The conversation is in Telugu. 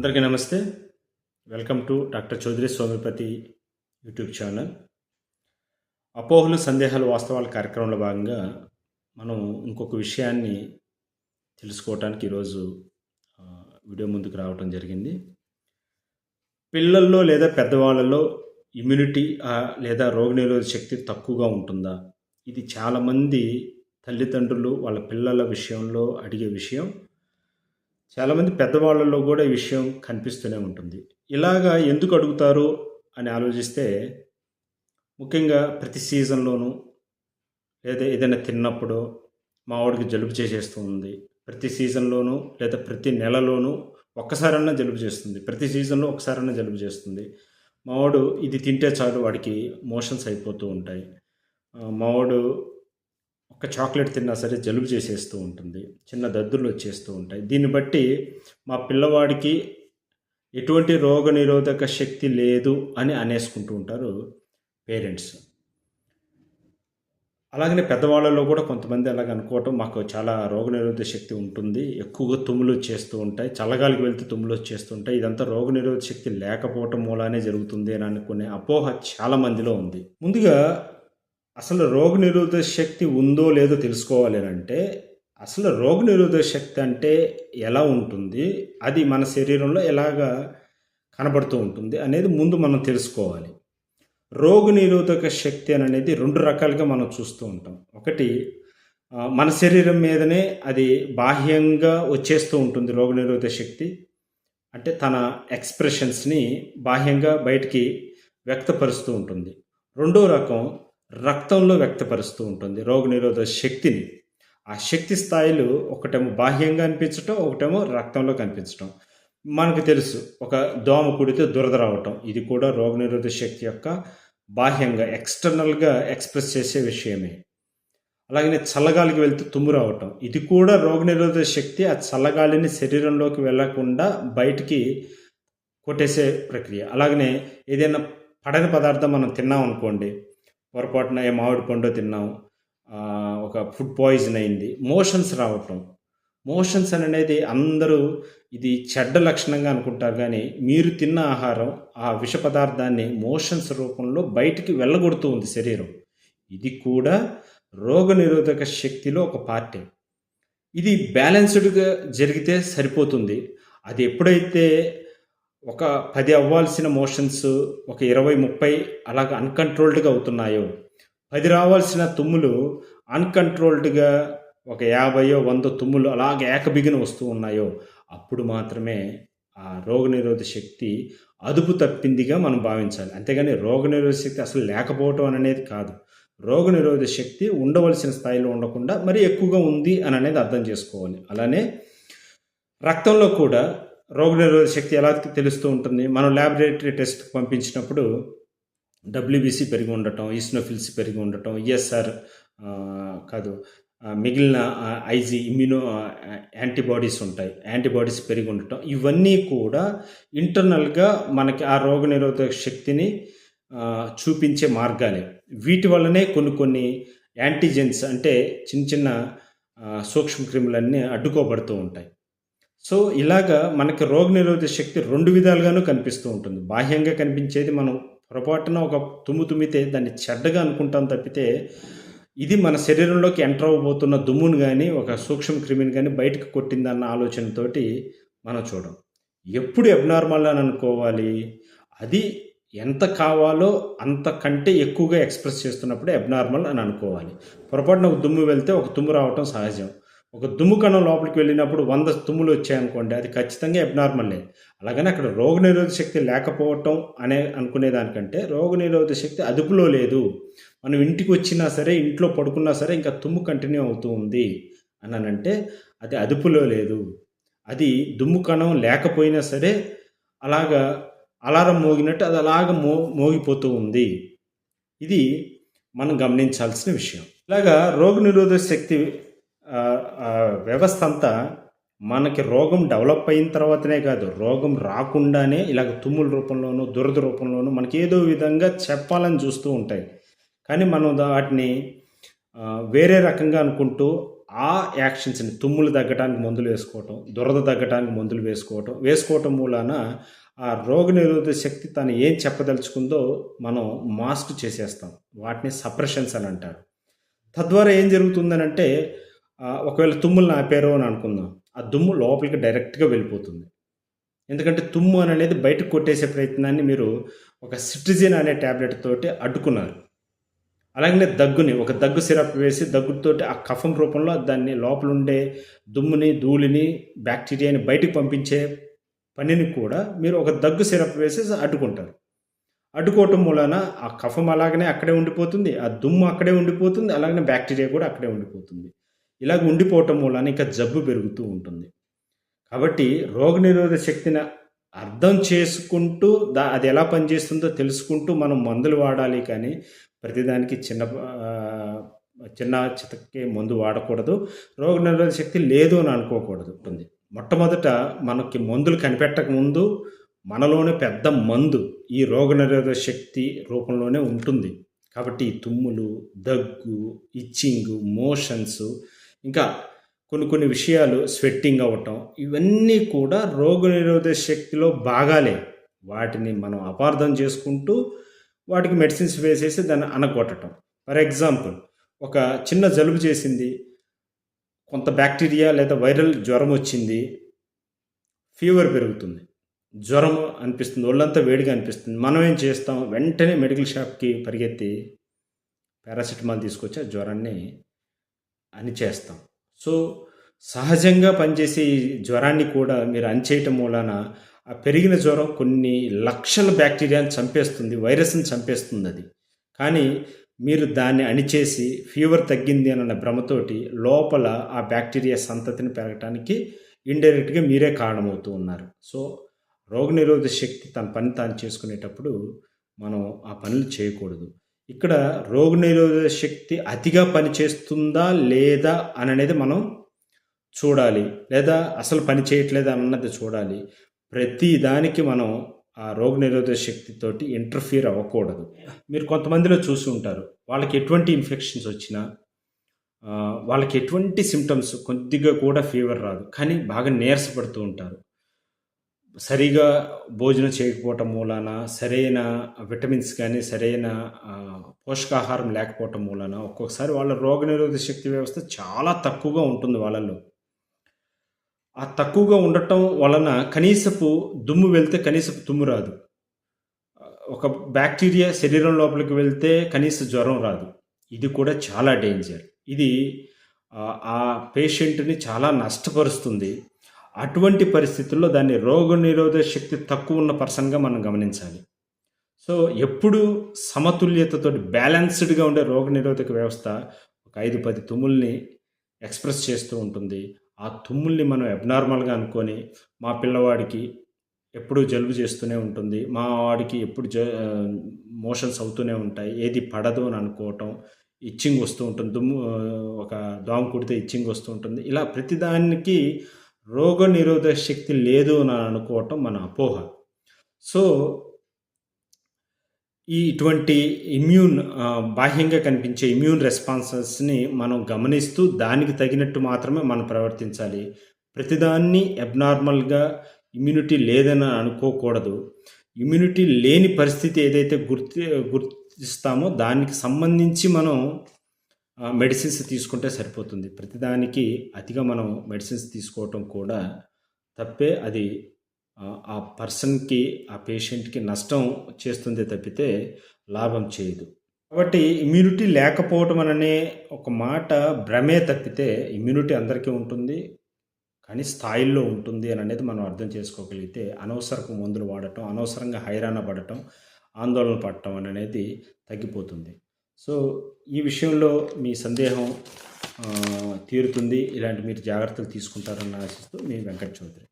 అందరికీ నమస్తే. Welcome to doctor Chaudhary Somipati YouTube channel. అపోహలు, సందేహాలు, వాస్తవాల కార్యక్రమంలో భాగంగా మనం ఇంకొక విషయాన్ని తెలుసుకోవటానికి ఈరోజు వీడియో ముందుకు రావటం జరిగింది. పిల్లల్లో లేదా పెద్దవాళ్ళలో ఇమ్యూనిటీ లేదా రోగనిరోధక శక్తి తక్కువగా ఉంటుందా? ఇది చాలామంది తల్లిదండ్రులు వాళ్ళ పిల్లల విషయంలో అడిగే విషయం. చాలామంది పెద్దవాళ్ళలో కూడా ఈ విషయం కనిపిస్తూనే ఉంటుంది. ఇలాగా ఎందుకు అడుగుతారు అని ఆలోచిస్తే, ముఖ్యంగా ప్రతి సీజన్లోనూ లేదా ఏదైనా తిన్నప్పుడు మా వాడికి జలుబు చేసేస్తుంది, ప్రతి సీజన్లోనూ లేదా ప్రతి నెలలోనూ ఒక్కసారన్నా జలుబు చేస్తుంది, ప్రతి సీజన్లో ఒకసారన్నా జలుబు చేస్తుంది. మావాడు ఇది తింటే చాలు వాడికి మోషన్స్ అయిపోతూ ఉంటాయి, మావాడు ఒక చాక్లెట్ తిన్నా సరే జలుబు చేసేస్తూ ఉంటుంది, చిన్న దద్దుర్లు వచ్చేస్తూ ఉంటాయి. దీన్ని బట్టి మా పిల్లవాడికి ఎటువంటి రోగనిరోధక శక్తి లేదు అని అనేసుకుంటూ ఉంటారు పేరెంట్స్. అలాగనే పెద్దవాళ్ళలో కూడా కొంతమంది అలాగ అనుకోవటం, మాకు చాలా రోగనిరోధక శక్తి ఉంటుంది, ఎక్కువగా తుమ్ములు వచ్చేస్తూ ఉంటాయి, చల్లగాలికి వెళ్తే తుమ్ములు వచ్చేస్తూ ఉంటాయి, ఇదంతా రోగనిరోధక శక్తి లేకపోవటం మూలానే జరుగుతుంది అని అనుకునే అపోహ చాలా మందిలో ఉంది. ముందుగా అసలు రోగనిరోధక శక్తి ఉందో లేదో తెలుసుకోవాలి అంటే, అసలు రోగనిరోధక శక్తి అంటే ఎలా ఉంటుంది, అది మన శరీరంలో ఎలాగా కనబడుతూ ఉంటుంది అనేది ముందు మనం తెలుసుకోవాలి. రోగనిరోధక శక్తి అనేది రెండు రకాలుగా మనం చూస్తూ ఉంటాం. ఒకటి, మన శరీరం మీదనే అది బాహ్యంగా వచ్చేస్తూ ఉంటుంది రోగనిరోధక శక్తి, అంటే తన ఎక్స్ప్రెషన్స్ని బాహ్యంగా బయటికి వ్యక్తపరుస్తూ ఉంటుంది. రెండో రకం రక్తంలో వ్యక్తపరుస్తూ ఉంటుంది రోగనిరోధక శక్తిని. ఆ శక్తి స్థాయిలు ఒకటేమో బాహ్యంగా అనిపించటం, ఒకటేమో రక్తంలో కనిపించటం. మనకు తెలుసు, ఒక దోమ కుడితే దురద రావటం, ఇది కూడా రోగనిరోధక శక్తి యొక్క బాహ్యంగా ఎక్స్టర్నల్గా ఎక్స్ప్రెస్ చేసే విషయమే. అలాగనే చల్లగాలికి వెళ్తే తుమ్ము రావటం, ఇది కూడా రోగనిరోధక శక్తి ఆ చల్లగాలిని శరీరంలోకి వెళ్లకుండా బయటికి కొట్టేసే ప్రక్రియ. అలాగనే ఏదైనా పడని పదార్థం మనం తిన్నాం అనుకోండి, పొరపాటున మామిడి పండు తిన్నాం, ఒక ఫుడ్ పాయిజన్ అయింది, మోషన్స్ రావటం. మోషన్స్ అనేది అందరూ ఇది చెడ్డ లక్షణంగా అనుకుంటారు, కానీ మీరు తిన్న ఆహారం ఆ విష పదార్థాన్ని మోషన్స్ రూపంలో బయటికి వెళ్ళగొడుతూ ఉంది శరీరం. ఇది కూడా రోగనిరోధక శక్తిలో ఒక పార్టీ. ఇది బ్యాలెన్స్డ్గా జరిగితే సరిపోతుంది. అది ఎప్పుడైతే ఒక 10 అవ్వాల్సిన మోషన్స్ ఒక 20-30 అలాగ అన్కంట్రోల్డ్గా అవుతున్నాయో, 10 రావాల్సిన తుమ్ములు అన్కంట్రోల్డ్గా ఒక 50-100 తుమ్ములు అలాగే ఏకబిగిన వస్తూ ఉన్నాయో, అప్పుడు మాత్రమే ఆ రోగనిరోధక శక్తి అదుపు తప్పిందిగా మనం భావించాలి. అంతేగాని రోగనిరోధక శక్తి అసలు లేకపోవటం అనేది కాదు. రోగనిరోధక శక్తి ఉండవలసిన స్థాయిలో ఉండకుండా మరి ఎక్కువగా ఉంది అని అనేది అర్థం చేసుకోవాలి. అలానే రక్తంలో కూడా రోగనిరోధక శక్తి ఎలా తెలుస్తూ ఉంటుంది, మనం ల్యాబొరేటరీ టెస్ట్కి పంపించినప్పుడు డబ్ల్యూబీసీ పెరిగి ఉండటం, ఈస్నోఫిల్స్ పెరిగి ఉండటం, ఈఎస్ఆర్ కాదు మిగిలిన ఐజీ ఇమ్యూనో యాంటీబాడీస్ ఉంటాయి, యాంటీబాడీస్ పెరిగి ఉండటం, ఇవన్నీ కూడా ఇంటర్నల్గా మనకి ఆ రోగనిరోధక శక్తిని చూపించే మార్గాలే. వీటి వల్లనే కొన్ని యాంటీజెన్స్ అంటే చిన్న చిన్న సూక్ష్మక్రిములన్నీ అడ్డుకోబడుతూ ఉంటాయి. సో ఇలాగా మనకి రోగనిరోధక శక్తి రెండు విధాలుగాను కనిపిస్తూ ఉంటుంది. బాహ్యంగా కనిపించేది మనం పొరపాటున ఒక తుమ్ము తుమ్మితే దాన్ని చెడ్డగా అనుకుంటాం తప్పితే, ఇది మన శరీరంలోకి ఎంటర్ అవ్వబోతున్న దుమ్మును కానీ ఒక సూక్ష్మ క్రిమిని కానీ బయటకు కొట్టిందన్న ఆలోచనతోటి మనం చూడం. ఎప్పుడు అబ్నార్మల్ అని అనుకోవాలి, అది ఎంత కావాలో అంతకంటే ఎక్కువగా ఎక్స్ప్రెస్ చేస్తున్నప్పుడే అబ్నార్మల్ అని అనుకోవాలి. పొరపాటున ఒక దుమ్ము వెళ్తే ఒక తుమ్ము రావటం సహజం. ఒక దుమ్ము కణం లోపలికి వెళ్ళినప్పుడు 100 తుమ్ములు వచ్చాయనుకోండి, అది ఖచ్చితంగా అబ్నార్మలే. అలాగని అక్కడ రోగనిరోధక శక్తి లేకపోవటం అనుకునేదానికంటే రోగనిరోధక శక్తి అదుపులో లేదు, మనం ఇంటికి వచ్చినా సరే ఇంట్లో పడుకున్నా సరే ఇంకా తుమ్ము కంటిన్యూ అవుతూ ఉంది అని అంటే అది అదుపులో లేదు. అది దుమ్ము కణం లేకపోయినా సరే అలాగా అలారం మోగినట్టు అది అలాగ మోగిపోతూ ఉంది. ఇది మనం గమనించాల్సిన విషయం. ఇలాగా రోగనిరోధక శక్తి వ్యవస్థ అంతా మనకి రోగం డెవలప్ అయిన తర్వాతనే కాదు, రోగం రాకుండానే ఇలాగ తుమ్ముల రూపంలోనూ దురద రూపంలోనూ మనకి ఏదో విధంగా చెప్పాలని చూస్తూ ఉంటాయి. కానీ మనం వాటిని వేరే రకంగా అనుకుంటూ ఆ యాక్షన్స్‌ని తుమ్ములు తగ్గటానికి మందులు వేసుకోవటం, దురద తగ్గటానికి మందులు వేసుకోవటం మూలాన ఆ రోగనిరోధక శక్తి తను ఏం చెప్పదలుచుకుందో మనం మాస్క్ చేసేస్తాం. వాటిని సప్రెషన్స్ అని అంటారు. తద్వారా ఏం జరుగుతుందనంటే ఒకవేళ తుమ్ములను ఆపారు అని అనుకుందాం. ఆ దుమ్ము లోపలికి డైరెక్ట్‌గా వెళ్ళిపోతుంది. ఎందుకంటే తుమ్ము అనేది బయటకు కొట్టేసే ప్రయత్నాన్ని మీరు ఒక సిట్రిజిన్ అనే టాబ్లెట్ తోటి అడ్డుకున్నారు. అలాగనే ఒక దగ్గు సిరప్ వేసి దగ్గుతోటి ఆ కఫం రూపంలో దాన్ని లోపలుండే దుమ్ముని, ధూళిని, బ్యాక్టీరియాని బయటికి పంపించే పనిని కూడా మీరు ఒక దగ్గు సిరప్ వేసేసి అడ్డుకుంటారు. అడ్డుకోవటం మూలాన ఆ కఫం అలాగనే అక్కడే ఉండిపోతుంది. ఆ దుమ్ము అక్కడే ఉండిపోతుంది. అలాగనే బ్యాక్టీరియా కూడా అక్కడే ఉండిపోతుంది. ఇలాగ ఉండిపోవటం మూలాన ఇంకా జబ్బు పెరుగుతూ ఉంటుంది. కాబట్టి రోగనిరోధక శక్తిని అర్థం చేసుకుంటూ అది ఎలా పనిచేస్తుందో తెలుసుకుంటూ మనం మందులు వాడాలి కానీ ప్రతిదానికి చిన్న చితక్కి మందు వాడకూడదు. రోగనిరోధక శక్తి లేదు అని అనుకోకూడదు. ఉంటుంది మొట్టమొదట మనకి మందులు కనిపెట్టక ముందు మనలోనే పెద్ద మందు ఈ రోగనిరోధక శక్తి రూపంలోనే ఉంటుంది. కాబట్టి ఈ తుమ్ములు, దగ్గు, ఇచ్చింగు, మోషన్స్, ఇంకా కొన్ని విషయాలు స్వెట్టింగ్ అవ్వటం, ఇవన్నీ కూడా రోగనిరోధక శక్తిలో భాగాలే. వాటిని మనం అపార్థం చేసుకుంటూ వాటికి మెడిసిన్స్ వేసేసి దాన్ని అనగొట్టడం. ఫర్ ఎగ్జాంపుల్, ఒక చిన్న జలుబు చేసింది, కొంత బ్యాక్టీరియా లేదా వైరల్ జ్వరం వచ్చింది, ఫీవర్ పెరుగుతుంది, జ్వరం అనిపిస్తుంది, ఒళ్ళంతా వేడిగా అనిపిస్తుంది. మనం ఏం చేస్తాం? వెంటనే మెడికల్ షాప్కి పరిగెత్తి పారాసిటమాల్ తీసుకొచ్చి ఆ జ్వరాన్ని అణిచేస్తాం. సో సహజంగా పనిచేసే ఈ జ్వరాన్ని కూడా మీరు అణిచేయటం మూలాన ఆ పెరిగిన జ్వరం కొన్ని లక్షల బ్యాక్టీరియాని చంపేస్తుంది, వైరస్ని చంపేస్తుంది అది. కానీ మీరు దాన్ని అణిచేసి ఫీవర్ తగ్గింది అన్న భ్రమతోటి లోపల ఆ బ్యాక్టీరియా సంతతిని పెరగటానికి ఇండైరెక్ట్గా మీరే కారణమవుతూ ఉన్నారు. సో రోగనిరోధక శక్తి తన పని తాను చేసుకునేటప్పుడు మనం ఆ పనులు చేయకూడదు. ఇక్కడ రోగనిరోధక శక్తి అతిగా పనిచేస్తుందా లేదా అనేది మనం చూడాలి, లేదా అసలు పని చేయట్లేదా అన్నది చూడాలి. ప్రతి దానికి మనం ఆ రోగనిరోధక శక్తితోటి ఇంటర్ఫియర్ అవ్వకూడదు. మీరు కొంతమందిలో చూసి ఉంటారు, వాళ్ళకి ఎటువంటి ఇన్ఫెక్షన్స్ వచ్చినా, వాళ్ళకి ఎటువంటి సిమ్టమ్స్ కొద్దిగా కూడా ఫీవర్ రాదు, కానీ బాగా నీరసపడుతూ ఉంటారు. సరిగా భోజనం చేయకపోవటం మూలాన, సరైన విటమిన్స్ కానీ సరైన పోషకాహారం లేకపోవటం మూలాన ఒక్కొక్కసారి వాళ్ళ రోగనిరోధక శక్తి వ్యవస్థ చాలా తక్కువగా ఉంటుంది వాళ్ళల్లో. ఆ తక్కువగా ఉండటం వలన కనీసపు దుమ్ము వెళ్తే కనీసపు తుమ్ము రాదు. ఒక బ్యాక్టీరియా శరీరం లోపలికి వెళ్తే కనీస జ్వరం రాదు. ఇది కూడా చాలా డేంజర్. ఇది ఆ పేషెంట్ని చాలా నష్టపరుస్తుంది. అటువంటి పరిస్థితుల్లో దాన్ని రోగనిరోధక శక్తి తక్కువ ఉన్న పర్సన్గా మనం గమనించాలి. సో ఎప్పుడు సమతుల్యతతో బ్యాలెన్స్డ్గా ఉండే రోగనిరోధక వ్యవస్థ ఒక 5-10 తుమ్ముల్ని ఎక్స్ప్రెస్ చేస్తూ ఉంటుంది. ఆ తుమ్ముల్ని మనం అబ్నార్మల్గా అనుకొని, మా పిల్లవాడికి ఎప్పుడూ జలుబు చేస్తూనే ఉంటుంది, మా వాడికి ఎప్పుడు మోషన్స్ అవుతూనే ఉంటాయి, ఏది పడదు అని అనుకోవటం, ఇచ్చింగ్ వస్తూ ఉంటుంది, ఒక దోమ కుడితే ఇచ్చింగ్ వస్తూ ఉంటుంది, ఇలా ప్రతిదానికి రోగనిరోధక శక్తి లేదు అని అనుకోవటం మన అపోహ. సో ఇటువంటి బాహ్యంగా కనిపించే ఇమ్యూన్ రెస్పాన్సెస్ని మనం గమనిస్తూ దానికి తగినట్టు మాత్రమే మనం ప్రవర్తించాలి. ప్రతిదాన్ని అబ్నార్మల్గా ఇమ్యూనిటీ లేదని అనుకోకూడదు. ఇమ్యూనిటీ లేని పరిస్థితి ఏదైతే గుర్తిస్తామో దానికి సంబంధించి మనం మెడిసిన్స్ తీసుకుంటే సరిపోతుంది. ప్రతిదానికి అతిగా మనం మెడిసిన్స్ తీసుకోవటం కూడా తప్పే. అది ఆ పర్సన్కి, ఆ పేషెంట్కి నష్టం చేస్తుందే తప్పితే లాభం చేయదు. కాబట్టి ఇమ్యూనిటీ లేకపోవటం అనే ఒక మాట భ్రమే తప్పితే ఇమ్యూనిటీ అందరికీ ఉంటుంది, కానీ స్థాయిల్లో ఉంటుంది అనేది మనం అర్థం చేసుకోగలిగితే అనవసరపు మందులు వాడటం, అనవసరంగా హైరాణ పడటం, ఆందోళన పడటం అనేది తగ్గిపోతుంది. సో ఈ విషయంలో మీ సందేహం తీరుతుంది. ఇలాంటి మీరు జాగ్రత్తలు తీసుకుంటారని ఆశిస్తూ మీ వెంకట్ చౌదరి.